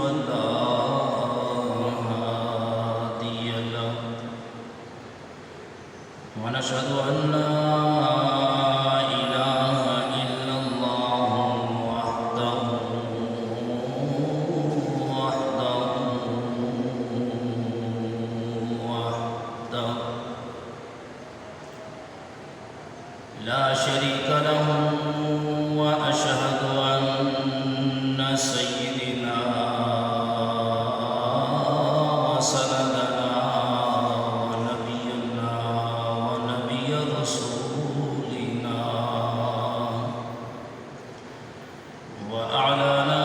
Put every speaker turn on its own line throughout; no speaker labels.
فلا هادي له ونشهد أن لا إله إلا الله وحده لا شريك له وأشهد أن سيدنا وسندنا ونبينا ونبي رسولنا وأعلانا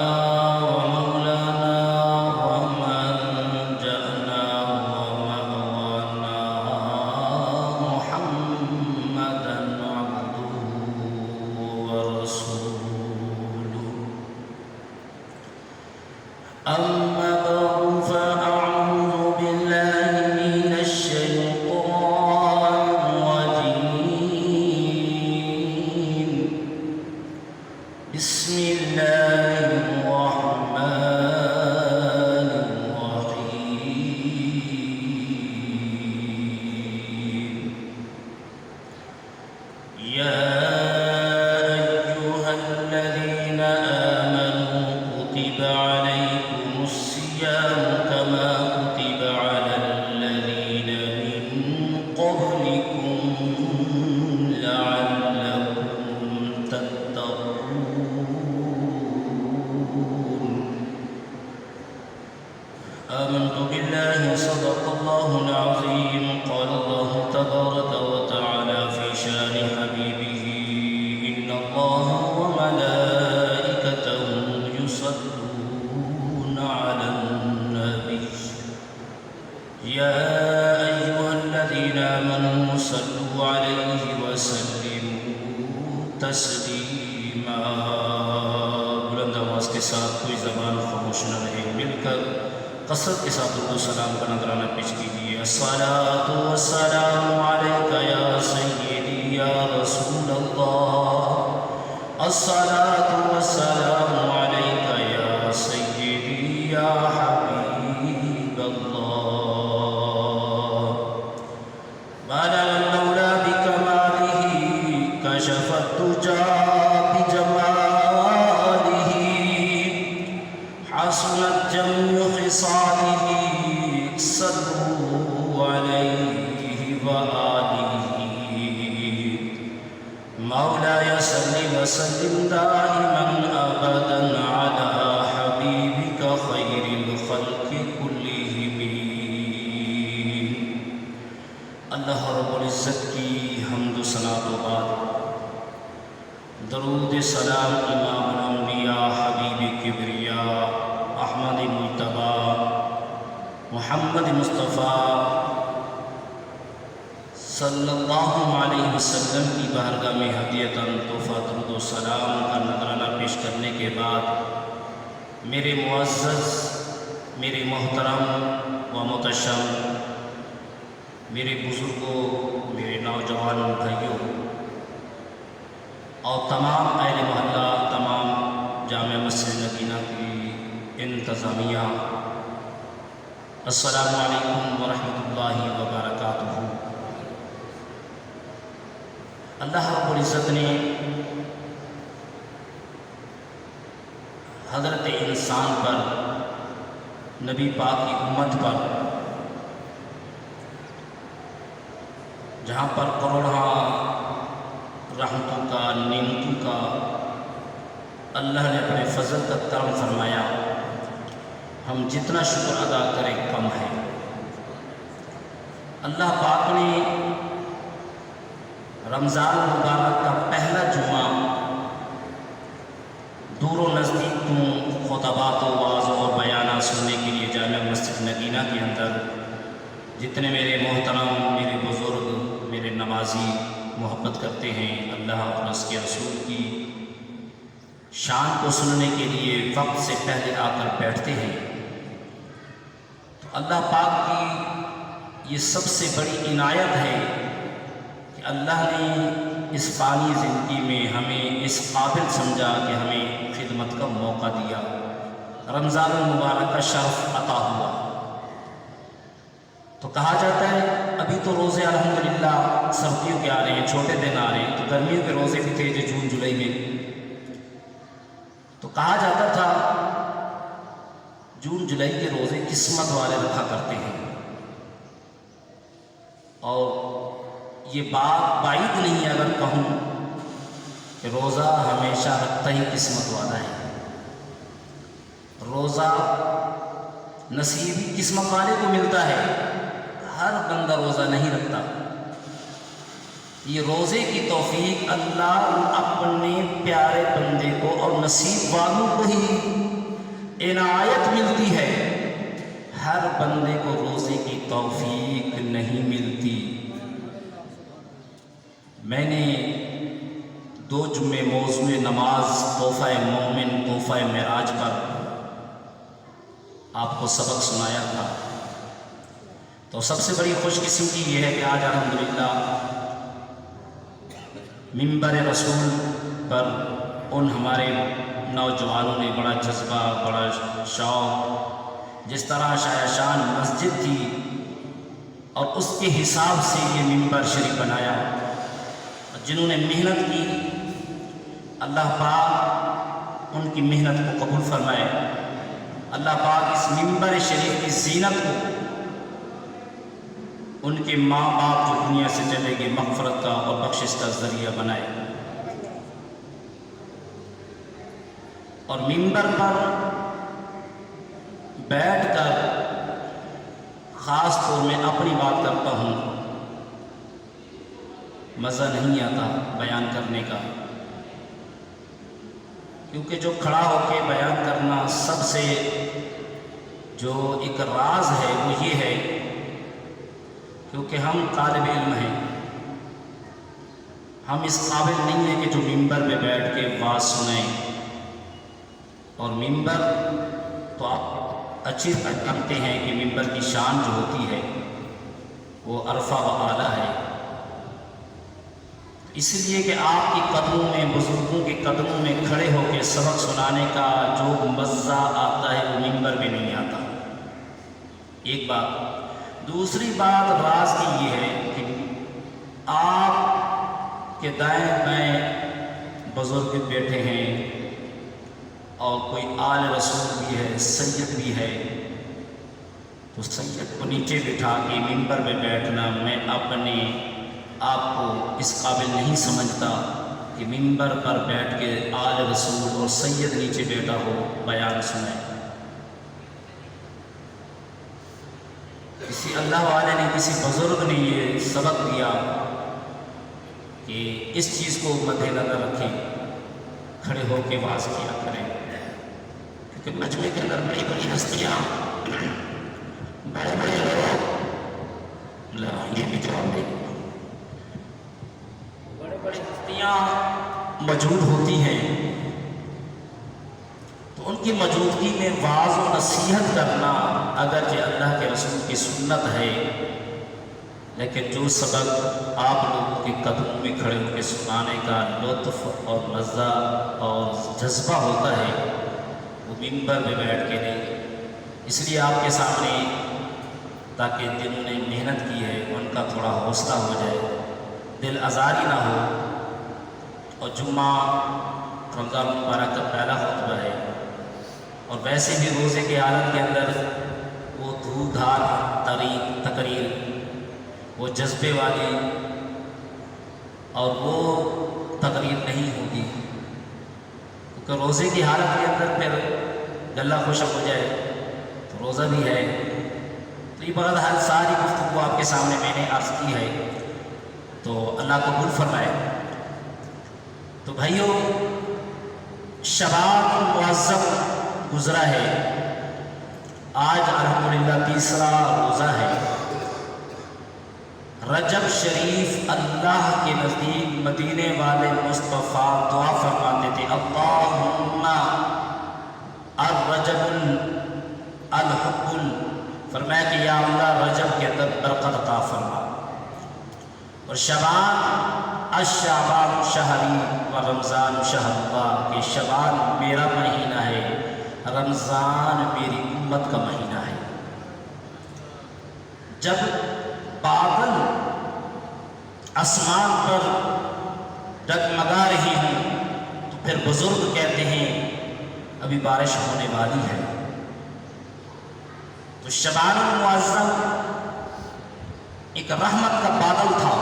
ومولانا وملجأنا ومأوانا محمدا عبده ورسوله أما بعد فأعوذ بالله من الشيطان الرجيم بسم الله الرحمن الرحيم يا أيها الذين آمنوا كتب عليكم الصيام كما كتب على الذين من قبلكم لعلكم تتقون آمنت بالله صدق الله العظيم قال الله تبارك وتعالى في شان حبيبه إن الله وملائكته يصلون على النبي يا أيها الذين آمنوا صلوا عليه وسلموا تسليما بلند آواز کے ساتھ کوئی زبان خاموش نہ رہے مل کر کثرت کے ساتھ درود و سلام کا نذرانہ پیش کیجیے الصلاۃ والسلام علیک یا سیدی یا رسول اللہ الصلاۃ والسلام علیک یا سیدی یا حبیب اللہ بلغ المولى بکمالہ کشف الدجى بجمالہ حسنت جميع خصاله صلوا عليه وآله مولاي صل وسلم دائما أبدا على حبيبك خير الخلق كلهم اللہ رب العزت کی حمد و ثنا و بعد درود سلام امام الانبیاء حبیب کبریا احمد مجتبی محمد مصطفیٰ صلی اللہ علیہ وسلم کی بارگاہ میں ہدیۃً تحفہ درود و سلام کا نذرانہ پیش کرنے کے بعد میرے معزز میرے محترم و محتشم میرے بزرگوں میرے نوجوان بھائیوں اور تمام اہل محلہ تمام جامع مسجد مدینہ کی انتظامیہ السلام علیکم ورحمۃ اللہ وبرکاتہ اللہ رب العزت نے حضرت انسان پر نبی پاک کی امت پر جہاں پر کروڑاں رحمتوں کا نعمتوں کا اللہ نے اپنے فضل کا کرم فرمایا ہم جتنا شکر ادا کریں کم ہے اللہ پاک نے رمضان مبارک کا پہلا جمعہ دور و نزدیک تم خطبات و واعظ اور بیانات سننے کے لیے جامع مسجد نگینہ کے اندر جتنے میرے محترم میرے بزرگ میرے نمازی محبت کرتے ہیں اللہ اور اس کے رسول کی شان کو سننے کے لیے وقت سے پہلے آ کر بیٹھتے ہیں تو اللہ پاک کی یہ سب سے بڑی عنایت ہے کہ اللہ نے اس فانی زندگی میں ہمیں اس قابل سمجھا کہ ہمیں خدمت کا موقع دیا رمضان المبارک کا شرف عطا ہوا۔ تو کہا جاتا ہے ابھی تو روزے الحمدللہ سردیوں کے آ رہے ہیں، چھوٹے دن آ رہے ہیں، تو گرمیوں کے روزے بھی تھے جو جون جولائی میں، تو کہا جاتا تھا جون جولائی کے روزے قسمت والے رکھا کرتے ہیں، اور یہ بات بعید نہیں ہے اگر کہوں کہ روزہ ہمیشہ رکھتا ہی قسمت والا ہے۔ روزہ نصیب ہی قسمت والے کو ملتا ہے، ہر بندہ روزہ نہیں رکھتا۔ یہ روزے کی توفیق اللہ اپنے پیارے بندے کو اور نصیب والوں کو ہی عنایت ملتی ہے، ہر بندے کو روزے کی توفیق نہیں ملتی۔ میں نے 2 جمعے موضوع نماز تحفہ مومن تحفہ معراج پر آپ کو سبق سنایا تھا، تو سب سے بڑی خوش قسمتی یہ ہے کہ آج الحمدللہ منبر رسول پر ان ہمارے نوجوانوں نے بڑا جذبہ، بڑا شوق، جس طرح شایع شان مسجد تھی اور اس کے حساب سے یہ منبر شریف بنایا، جنہوں نے محنت کی، اللہ پاک ان کی محنت کو قبول فرمائے۔ اللہ پاک اس منبر شریف کی زینت کو ان کے ماں باپ جو دنیا سے چلے گئے مغفرت کا اور بخشش کا ذریعہ بنائے۔ اور منبر پر بیٹھ کر خاص طور میں اپنی بات کرتا ہوں، مزہ نہیں آتا بیان کرنے کا، کیونکہ جو کھڑا ہو کے بیان کرنا سب سے جو ایک راز ہے وہ یہ ہے کیونکہ ہم طالب علم ہیں، ہم اس قابل نہیں ہیں کہ جو منبر پہ بیٹھ کے بات سنیں، اور منبر تو آپ اچھی طرح جانتے ہیں کہ منبر کی شان جو ہوتی ہے وہ عرفہ و اعلیٰ ہے، اس لیے کہ آپ کے قدموں میں، بزرگوں کے قدموں میں کھڑے ہو کے سبق سنانے کا جو مزہ آتا ہے وہ منبر میں نہیں آتا۔ ایک بات، دوسری بات راز کی یہ ہے کہ آپ کے دائیں بائیں بزرگ بیٹھے ہیں اور کوئی آل رسول بھی ہے، سید بھی ہے، تو سید کو نیچے بٹھا کے منبر میں بیٹھنا میں اپنے آپ کو اس قابل نہیں سمجھتا کہ منبر پر بیٹھ کے آل رسول اور سید نیچے بیٹھا ہو بیان سنائے۔ کسی اللہ والے نے، کسی بزرگ نے یہ سبق دیا کہ اس چیز کو مد نظر رکھیں، کھڑے ہو کے واز کیا کریں، کیونکہ مجمع کے اندر بڑی بڑی ہستیاں، بڑے بڑے لوگ، یہ بھی جواب دیں، بڑے بڑی ہستیاں موجود ہوتی ہیں، تو ان کی موجودگی میں واعظ و نصیحت کرنا اگرچہ اللہ کے رسول کی سنت ہے، لیکن جو سبق آپ لوگوں کے قدموں میں کھڑے ہو کے سنانے کا لطف اور مزہ اور جذبہ ہوتا ہے وہ منبر میں بیٹھ کے نہیں۔ اس لیے آپ کے سامنے، تاکہ جنہوں نے محنت کی ہے ان کا تھوڑا حوصلہ ہو جائے، دل آزاری نہ ہو، اور جمعہ رمضان المبارک کا پہلا خطبہ ہے، اور ویسے بھی روزے کے عالم کے اندر وہ دھو دھار تقریر، وہ جذبے والی اور وہ تقریر نہیں ہوگی، کیونکہ روزے کی حالت کے اندر پھر گلہ خشک ہو جائے تو روزہ بھی ہے۔ تو یہ بہرحال ساری گفتگو آپ کے سامنے میں نے عرض کی ہے، تو اللہ قبول فرمائے۔ تو بھائیو، شبان معظم گزرا ہے، آج الحمدللہ تیسرا روزہ ہے۔ رجب شریف اللہ کے نزدیک مدینے والے مصطفیٰ دعا فرماتے تھے، اللہم الرجب الحب، فرمایا کہ یا اللہ رجب کے اندر برکت عطا فرما، اور شعبان الشعبان شہری و رمضان شہر اللہ، کہ شعبان میرا مہینہ ہے رمضان میری امت کا مہینہ ہے۔ جب بادل آسمان پر ڈگمگا رہی ہوں تو پھر بزرگ کہتے ہیں ابھی بارش ہونے والی ہے۔ تو شعبان المعظم ایک رحمت کا بادل تھا،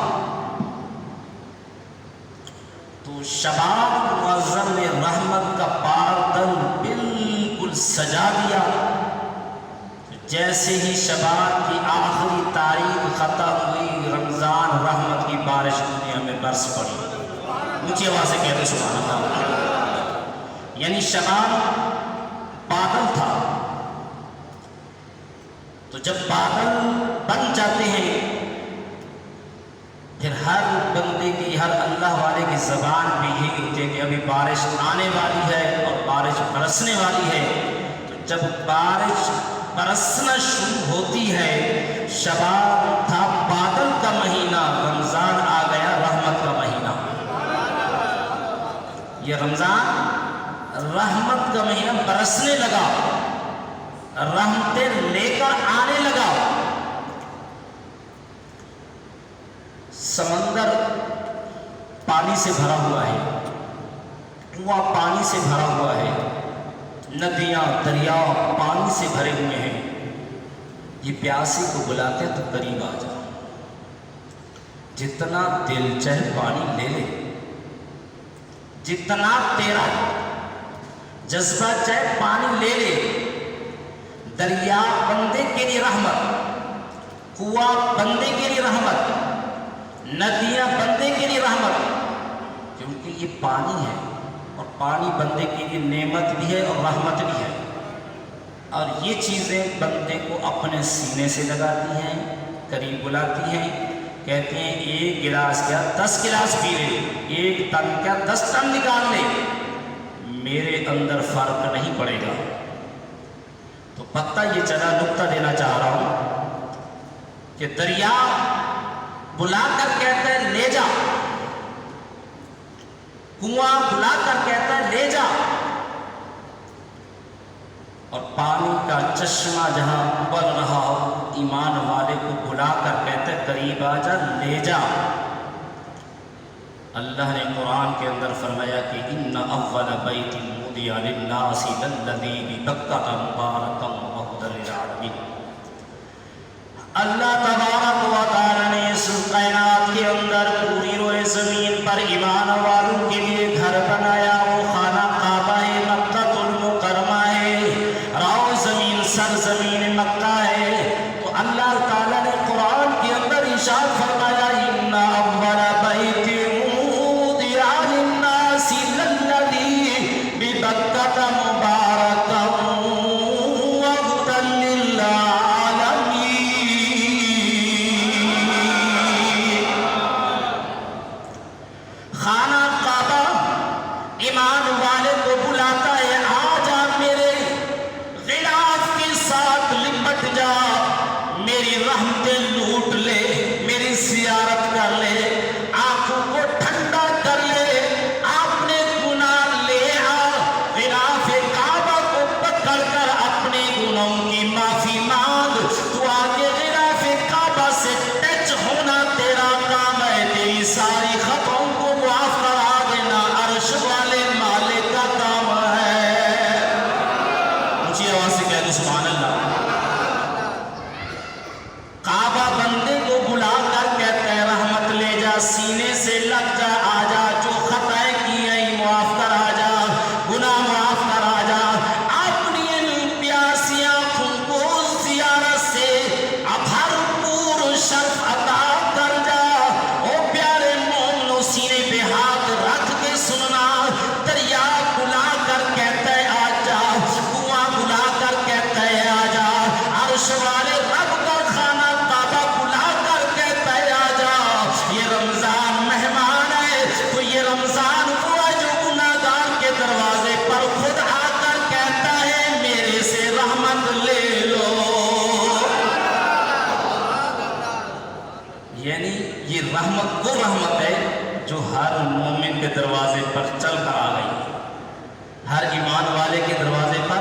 تو شعبان المعظم نے رحمت کا بادل بالکل سجا دیا۔ جیسے ہی شعبان کی آخری تاریخ ختم ہوئی، رمضان رحمت کی بارش دنیا میں برس پڑی۔ اونچی آواز سے کہتے سبحان اللہ۔ یعنی شعبان بادل تھا، تو جب بادل بن جاتے ہیں پھر ہر بندے کی، ہر اللہ والے کی زبان پہ یہی ہوتے ہیں کہ ابھی بارش آنے والی ہے اور بارش برسنے والی ہے۔ تو جب بارش برسنا شروع ہوتی ہے، شعبان تھا بادل کا مہینہ، رمضان آ گیا رحمت کا مہینہ۔ یہ رمضان رحمت کا مہینہ برسنے لگا، رحمتیں لے کر آنے لگا۔ سمندر پانی سے بھرا ہوا ہے، کنواں پانی سے بھرا ہوا ہے، ندیاں دریا پانی سے بھرے ہوئے ہیں۔ یہ پیاسی کو بلاتے تو قریب آ جا، جتنا دل چاہے پانی لے لے، جتنا تیرا جذبہ چاہے پانی لے لے۔ دریا بندے کے لیے رحمت، کنواں بندے کے لیے رحمت، ندیاں بندے کے لیے رحمت، کیونکہ یہ پانی ہے اور پانی بندے کے لیے نعمت بھی ہے اور رحمت بھی ہے۔ اور یہ چیزیں بندے کو اپنے سینے سے لگاتی ہیں، قریب بلاتی ہیں، کہتے ہیں ایک گلاس کیا 10 گلاس پی لے، ایک ٹن کیا 10 ٹن نکال لے، میرے اندر فرق نہیں پڑے گا۔ تو پتہ یہ چلا، نقطہ دینا چاہ رہا ہوں کہ دریا بلا کر کہتا ہے لے جا، کنواں بلا کر کہتا ہے لے جا، اور پانی کا چشمہ جہاں ابل رہا ہو ایمان والے کو بلا کر کہتا ہے قریب آ جا، لے جا۔ اللہ نے قرآن کے اندر فرمایا کہ ان اول بیت وضع للناس للذی ببکۃ مبارکا وہدی للعالمین۔ اللہ تبارک و تعالی نے اس کائنات کے اندر پوری روئے زمین پر ایمان والوں کے لیے گھر بنایا، وہ خانہ کعبہ ہے، مکہ المکرمہ ہے، راؤ زمین سرزمین مکہ ہے۔ تو اللہ تعالی نے قرآن کے اندر ارشاد فرمایا ان اول بیت وضع للناس للذی ببکۃ مبارکا وہدی للعالمین۔ خانہ کعبہ ایمان والے کو بلاتا ہے، آ جا میرے غلاف کے ساتھ لپٹ جا، میری رحمتیں لوٹ لے، میری زیارت کر لے، آنکھوں کو ٹھنڈا کر لے، اپنے گناہ لے آ، غلاف کعبہ کو پکڑ کر اپنے گناہوں کی معافی مانگ۔ تو آگے غلاف کعبہ سے ٹچ ہونا تیرا کام ہے، تیری ساری خطاؤں کو معاف کرا دینا عرش والے مالک کا کام ہے۔ اونچی آواز سے کہہ دو سبحان اللہ۔ کعبہ بندے کو بلا کر کہتا ہے رحمت لے جا، سینے سے لگ جا، آ جا، جو خطائیں کی ہیں معاف کرا جا، گناہ معاف کرا جا، اپنی ان پیاسی آنکھوں کو زیارت سے بھرپور شرف عطا کر جا۔ او پیارے مومنو، سینے پہ ہاتھ رکھ کے سننا، دریا بلا کر کہتا ہے آ جا، کنواں بلا کر کہتا ہے آ جا، عرش والے رب کا خانہ کعبہ بلا کر کہتا ہے آ جا۔ یہ رمضان مہمان ہے، تو یہ رمضان ہوا جو گناہگار کے دروازے پر خود آ کر کہتا ہے میرے سے رحمت لے لو۔ یعنی یہ رحمت وہ رحمت ہے جو ہر مومن کے دروازے پر چل کر آ گئی، ہر ایمان والے کے دروازے پر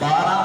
12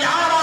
11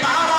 12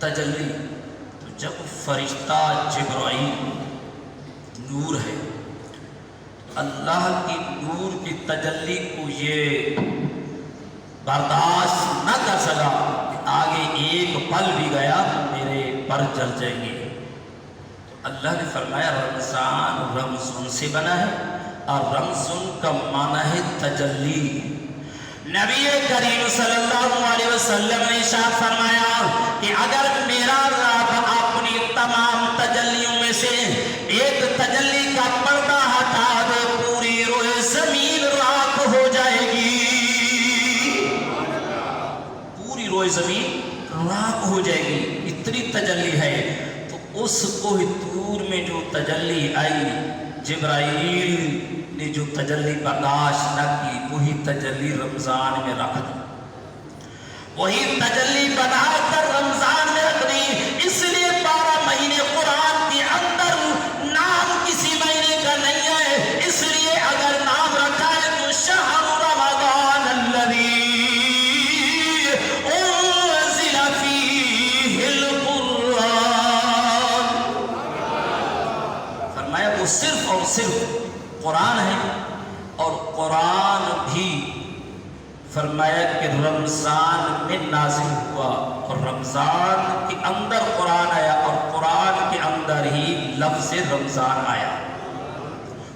تجلی، تو جب فرشتہ جبرائیل نور ہے، اللہ کی نور کی تجلی کو یہ برداشت نہ کر سکا کہ آگے ایک پل بھی گیا تو میرے پر جل جائیں گے. تو اللہ نے فرمایا رمضان رمضان سے بنا ہے، اور رمضان کا معنی ہے تجلی. نبی کریم صلی اللہ علیہ وسلم نے ارشاد فرمایا کہ اگر میرا رب اپنی تمام تجلیوں میں سے ایک تجلی کا پردہ ہٹا دے، پوری روئے زمین راکھ ہو جائے گی. پوری روئے زمین راکھ ہو جائے گی، اتنی تجلی ہے. تو اس کوہ طور میں جو تجلی آئی، جبرائیل نے جو تجلی برداشت نہ کی، وہی تجلی رمضان میں رکھ دی، وہی تجلی بنا کر رمضان میں رکھ دی. اس لیے 12 مہینے قرآن کے اندر نام کسی مہینے کا نہیں ہے. اس لیے اگر نام رکھا ہے تو شہر رمضان الذی انزل فیہ القرآن، فرمایا وہ صرف اور صرف قرآن ہے. اور قرآن بھی فرمایا کہ رمضان میں نازل ہوا، اور رمضان کے اندر قرآن آیا، اور قرآن کے اندر ہی لفظ رمضان آیا.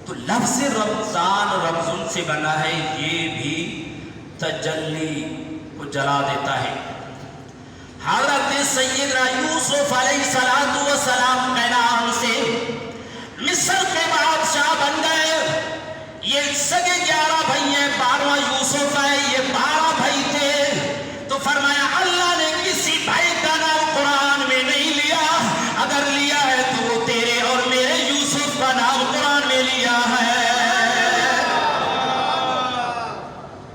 تو لفظ رمضان رمضان سے بنا ہے، یہ بھی تجلی کو جلا دیتا ہے. حضرت سیدنا یوسف علیہ السلام کے نام سے مصر کے بادشاہ بن گئے. یہ سگے 11 بھائی ہیں، 12واں یوسف ہے، یہ 12 بھائی تھے. تو فرمایا اللہ نے کسی بھائی کا نام قرآن میں نہیں لیا، اگر لیا ہے تو وہ تیرے اور میرے یوسف کا نام قرآن میں لیا ہے.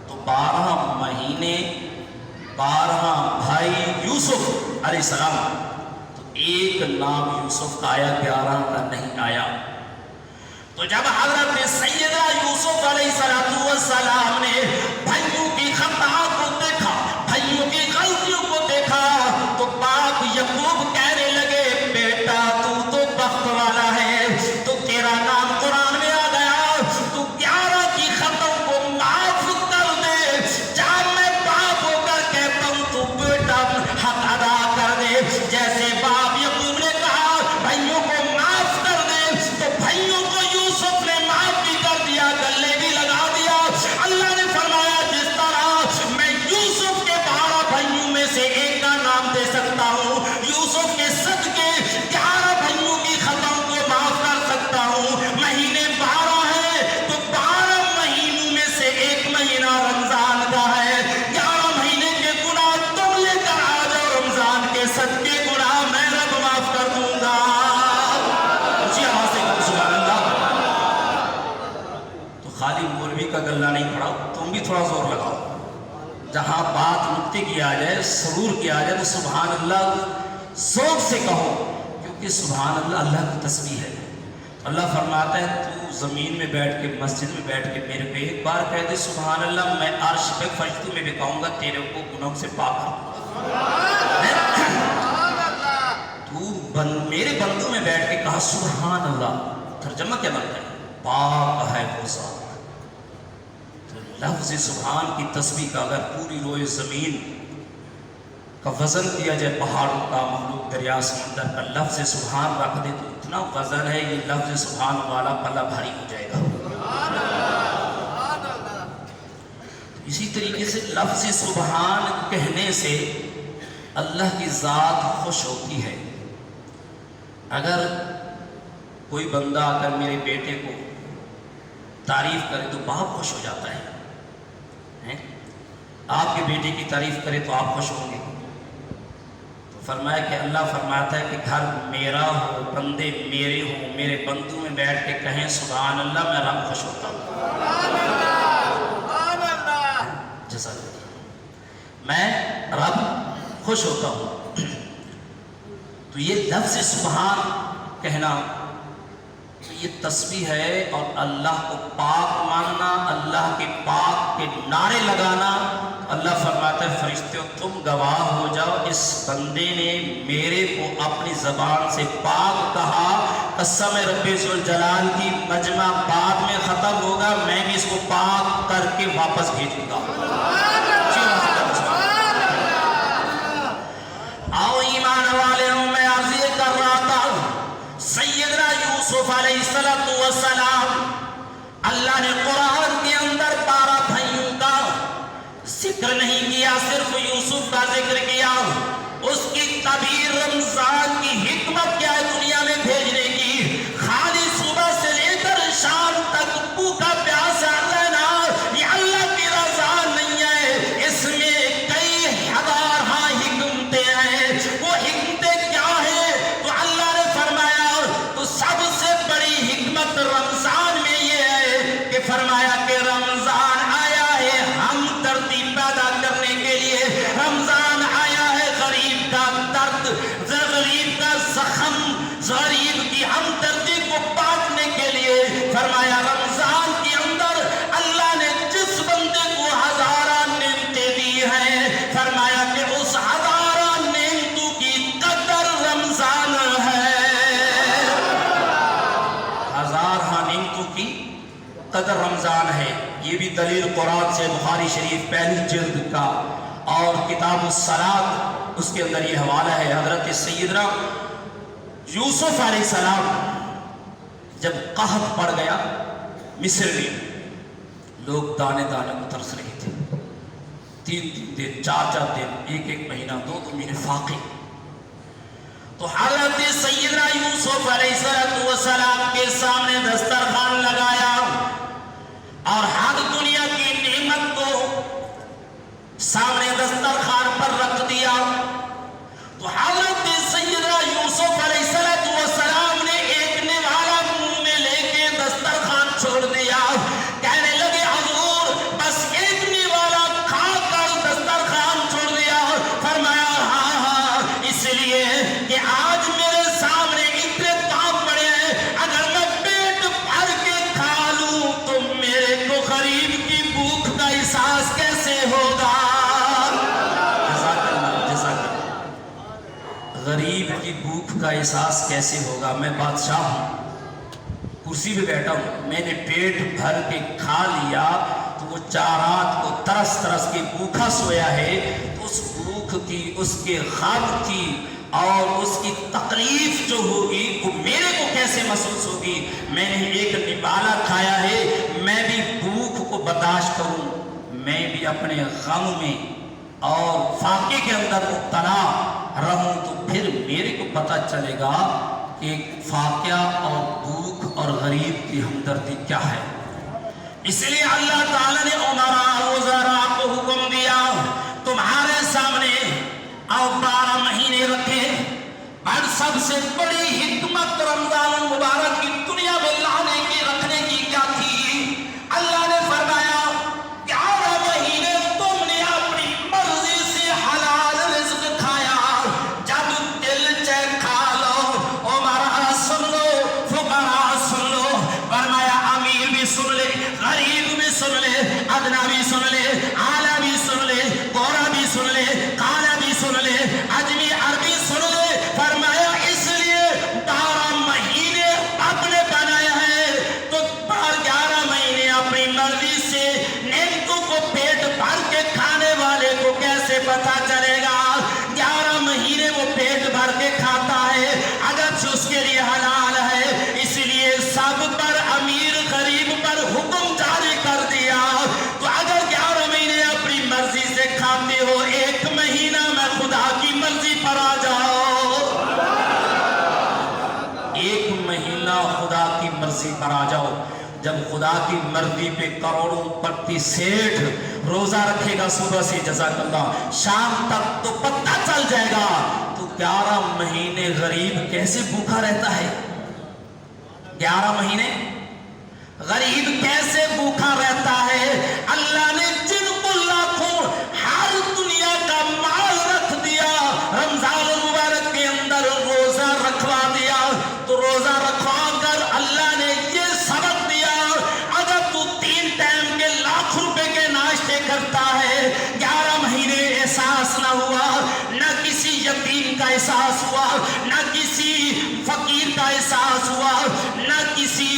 تو 12 مہینے 12 بھائی یوسف علیہ السلام، تو ایک نام یوسف کا آیا، 11 کا نہیں آیا. تو جب حضرت سیدنا یوسف علیہ السلام نے بھائیوں کی خطا کو دیکھا، بھائیوں کی غلطیوں کو دیکھا، تو باپ یعقوب کہنے لگے بیٹا تو بخت والا ہے، تو تیرا نام قرآن میں آ گیا، تو 11 کی خطوں کو معاف کر دے. جب میں باپ ہو کر کہتا ہوں تو بیٹا حق ادا کر دے. جیسے باپ یعقوب نے کہا بھائیوں کو معاف کر دے، تو بھائیوں کو یوسف نے معاف بھی کر دیا، گلے بھی لگا دیا. اللہ نے فرمایا جس طرح میں یوسف کے 12 بھائیوں میں سے ایک کا نام دے سکتا ہوں، یوسف کے صدقے 11 بھائیوں کی خطاؤں کو معاف کر سکتا ہوں. مہینے 12 ہیں، تو 12 مہینوں میں سے ایک مہینہ رمضان کا ہے. 11 مہینے کے گناہ تم لے کر آ جاؤ، رمضان کے صدقے گناہ میں رب معاف کر دوں گا. خالی مولوی کا گلہ نہیں پڑا، تم بھی تھوڑا زور لگاؤ. جہاں بات نکتے کی آ جائے، سرور کی آ جائے، تو سبحان اللہ ذوق سے کہو، کیونکہ سبحان اللہ اللہ کی تسبیح ہے. اللہ فرماتا ہے تو زمین میں بیٹھ کے، مسجد میں بیٹھ کے میرے پہ ایک بار کہہ دے سبحان اللہ، میں عرش پہ فرشتوں میں بھی کہوں گا تیرے کو گناہوں سے پاک کر دوں گا. تو میرے بندوں میں بیٹھ کے کہا سبحان اللہ، ترجمہ کیا بنتا ہے؟ پاک ہے وہ ذات. لفظ سبحان کی تسبیح کا اگر پوری روئے زمین کا وزن دیا جائے، پہاڑوں کا، مخلوق، دریا، سمندر کا، لفظ سبحان رکھ دے تو اتنا وزن ہے، یہ لفظ سبحان والا پلہ بھاری ہو جائے گا. اسی طریقے سے لفظ سبحان کہنے سے اللہ کی ذات خوش ہوتی ہے. اگر کوئی بندہ اگر میرے بیٹے کو تعریف کرے تو باپ خوش ہو جاتا ہے. آپ کے بیٹے کی تعریف کرے تو آپ خوش ہوں گے. تو فرمایا کہ اللہ فرماتا ہے کہ گھر میرا ہو، بندے میرے ہوں، میرے بندوں میں بیٹھ کے کہیں سبحان اللہ، میں رب خوش ہوتا ہوں. جزاک اللہ، میں رب خوش ہوتا ہوں. تو یہ لفظ سبحان کہنا، تو یہ تسبیح ہے اور اللہ کو پاک ماننا، اللہ کے پاک کے نعرے لگانا۔ اللہ فرماتا ہے فرشتوں تم گواہ ہو جاؤ، اس بندے نے میرے کو اپنی زبان سے پاک کہا، قسم رب ذوالجلال کی مجمع بعد میں ختم ہوگا، میں بھی اس کو پاک کر کے واپس بھیجوں گا۔ آؤ ایمان والے ہوں، میں عرض یہ کر رہا تھا سیدنا یوسف علیہ السلام، اللہ نے قرآن کے اندر 12 بھائیوں کا ذکر نہیں کیا، صرف یوسف کا ذکر کیا۔ اس کی تعبیر رمضان کی حکمت کیا ہے دنیا میں بھیجنے کی، خالی صبح سے لے کر شام تک بھوکا پیاسا رہنا یہ اللہ کی رضا نہیں ہے، اس میں کئی ہزار حکمتیں ہیں۔ وہ حکمتیں کیا ہیں؟ تو اللہ نے فرمایا تو سب سے بڑی حکمت رمضان میں یہ ہے کہ فرمایا کہ رمضان آیا ہے ہم دردی پیدا کرنے کے لیے، رمضان آیا ہے غریب کا درد، غریب کا زخم، غریب کی ہمدردی کو بانٹنے کے لیے۔ فرمایا رمضان کے اندر اللہ نے جس بندے کو ہزاراں نعمتیں دی ہیں، فرمایا کہ اس ہزاراں نعمتوں کی قدر رمضان ہے، ہزاراں نعمتوں کی قدر رمضان ہے۔ یہ بھی دلیل قرآن سے، بخاری شریف پہلی جلد کا اور کتاب الصلاۃ اس کے اندر یہ حوالہ ہے۔ حضرت سیدنا یوسف علیہ السلام جب قحط پڑ گیا مصر میں، لوگ دانے دانے کو ترس رہے تھے، 3 دن 4 دن، 1 مہینہ، 2 مہینے فاقے۔ تو حضرت سیدنا یوسف علیہ السلام کے سامنے دسترخوان لگایا اور ہر دنیا کی نعمت کو سامنے دسترخوان پر رکھ دیا۔ تو حضرت سیدنا یوسف علیہ السلام نے ایک نوالا منہ میں لے کے دسترخوان چھوڑ دیا، کہنے لگے حضور بس ایک نوالا کھا کر دسترخوان چھوڑ دیا۔ فرمایا ہاں اس لیے کہ آج میرے سامنے اتنے کام پڑے ہیں، اگر میں پیٹ بھر کے کھا لوں تو میرے کو غریب کی بھوک کا احساس کیسے ہوگا؟ غریب کی بھوک کا احساس کیسے ہوگا؟ میں بادشاہ ہوں، کرسی پہ بیٹھا ہوں، میں نے پیٹ بھر کے کھا لیا تو وہ 4 رات کو ترس ترس کے بھوکا سویا ہے، تو اس بھوک کی، اس کے غم کی اور اس کی تکلیف جو ہوگی وہ میرے کو کیسے محسوس ہوگی؟ میں نے ایک نوالا کھایا ہے، میں بھی بھوک کو برداشت کروں، میں بھی اپنے غم میں اور فاقے کے اندر مبتلا رہوں تو پھر میرے کو پتہ چلے گا کہ فاقہ اور بھوک اور غریب کی ہمدردی کیا ہے۔ اس لیے اللہ تعالیٰ نے عمراء وزراء کو حکم دیا تمہارے سامنے اور 12 مہینے رکھے، اور سب سے بڑی حکمت رمضان المبارک کی دنیا میں لانے کی رکھنے کی کیا تھی؟ اللہ نے فرمایا 11 مہینے تم نے اپنی مرضی سے حلال رزق کھایا، جب دل چاہے کھا لو۔ عمراء سن لو، فقراء سن لو، فرمایا امیر بھی سن لے، غریب بھی سن لے، ادنا بھی سن لے، اعلیٰ بھی سن لے، گورا بھی سن لے، کالا بھی سن لے، عجمی عربی سن لے۔ فرمایا اس لیے 12 مہینے اپنے بنایا ہے تو 11 مہینے اپنی مرضی سے نعمتوں کو پیٹ بھر کے کھانے والے کو کیسے پتا چلے گا؟ 11 مہینے وہ پیٹ بھر کے کھاتا ہے اگرچہ اس کے لیے حلال ہے، اس لیے سب پر امیر غریب پر حکم جاری کر دیا۔ تو اگر 11 مہینے اپنی مرضی سے کھاتے ہو، 1 مہینہ میں خدا کی مرضی پر آ جاؤ، 1 مہینہ خدا کی مرضی پر آ جاؤ۔ جب خدا کی مرضی پہ کروڑوں پتی سیٹھ روزہ رکھے گا صبح سے جزاک اللہ شام تک تو پتہ چل جائے گا تو 11 مہینے غریب کیسے بھوکا رہتا ہے؟ 11 مہینے غریب کیسے بھوکا رہتا ہے؟ اللہ نے جن کو لاکھوں ہر دنیا کا مال رکھ دیا، رمضان المبارک کے اندر روزہ رکھوا دیا، تو روزہ رکھوا کر اللہ نے کا احساس ہوا نہ کسی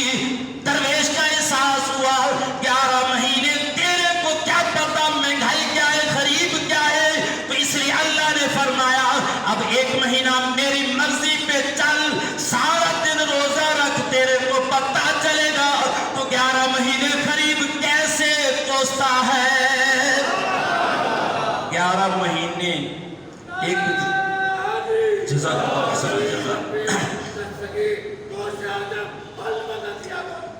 درویش کا احساس ہوا. 11 مہینے تیرے کو کیا پتا مہنگائی کیا ہے، غریب کیا ہے. تو اس لیے اللہ نے فرمایا اب 1 مہینہ میری مرضی پہ چل، سارا دن روزہ رکھ، تیرے کو پتا چلے گا تو 11 مہینے غریب کیسے کوستا ہے. 11 مہینے ایک جزاک اللہ خیر.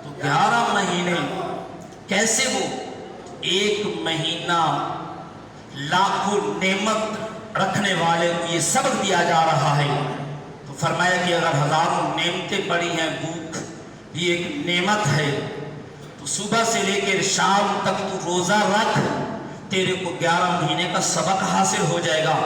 تو 11 مہینے کیسے وہ 1 مہینہ لاکھوں نعمت رکھنے والے کو یہ سبق دیا جا رہا ہے. تو فرمایا کہ اگر ہزاروں نعمتیں پڑی ہیں، بھوک بھی ایک نعمت ہے، تو صبح سے لے کر شام تک تو روزہ رکھ، تیرے کو 11 مہینے کا سبق حاصل ہو جائے گا.